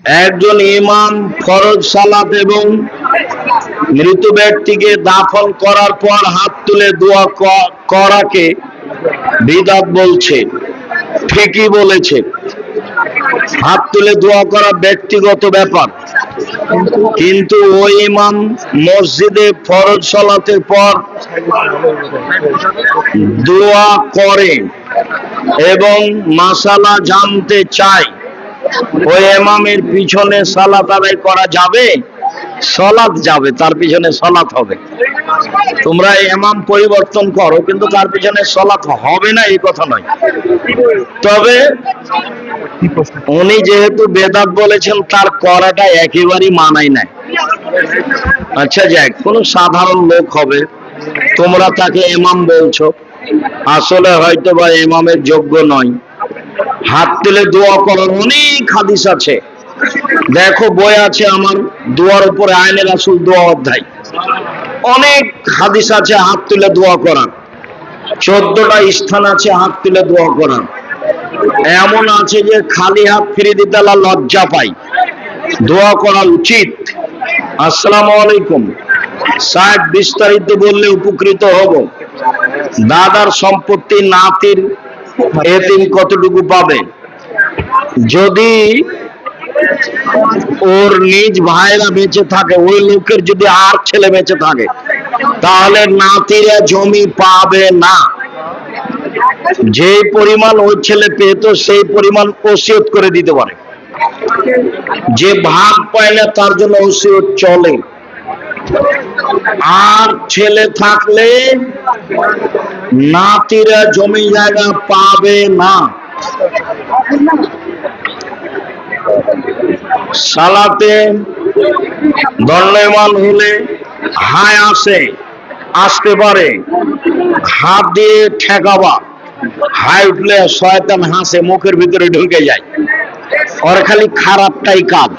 একজন ইমাম ফরজ সালাত এবং মৃত ব্যক্তিকে দাফন করার পর হাত তুলে দোয়া করাকে বিদআত বলছে। ঠিকই বলেছে, হাত তুলে দোয়া করা ব্যক্তিগত ব্যাপার, কিন্তু ওই ইমাম মসজিদে ফরজ সালাতের পর দোয়া করে এবং মাসালা জানতে চায়, ওই ইমামের পিছনে সালাত আদায় করা যাবে? সালাত যাবে, তার পিছনে সালাত হবে। তোমরা ইমাম পরিবর্তন করো, কিন্তু তার পিছনে সালাত হবে না এই কথা নয়। তবে উনি যেহেতু বেদাত বলেছেন, তার করাটা একেবারেই মানাই নাই। আচ্ছা যাক, কোন সাধারণ লোক হবে, তোমরা তাকে ইমাম বলছো, আসলে হয়তো বা ইমামের যোগ্য নয়। হাত তুলে দোয়া করার অনেক হাদিস আছে, দেখো বই আছে আমার, দোয়ার উপরে আইনে রাসূল দোয়া অধ্যায়, অনেক হাদিস আছে হাত তুলে দোয়া করার। 14টা স্থান আছে হাত তুলে দোয়া করার। এমন আছে যে খালি হাত ফিরে দিতে আল্লাহ লজ্জা পাই, দোয়া করা উচিত। আসসালামু আলাইকুম সাহেব, বিস্তারিত বললে উপকৃত হব। দাদার সম্পত্তি নাতির এতিম কতটুকু পাবে? যদি ওর নিজ ভাইরা বেঁচে থাকে, ওই লোকের যদি আর ছেলে বেঁচে থাকে, তাহলে নাতিরা জমি পাবে না। যে পরিমাণ ওই ছেলে পেত সেই পরিমাণ ওসিয়ত করে দিতে পারে। যে ভাগ পায় না তার জন্য ওসিয়ত চলে। আর ছেলে থাকলে নাতিরা জমি জায়গা পাবে না। সালাতে দণ্ডায়মান হলে হায় আসতে পারে, হাত দিয়ে ঠেকাবা, হাই উঠলে শয়তান হাসে, মুখের ভিতরে ঢুকে যায়। ওর খালি খারাপটাই কাজ।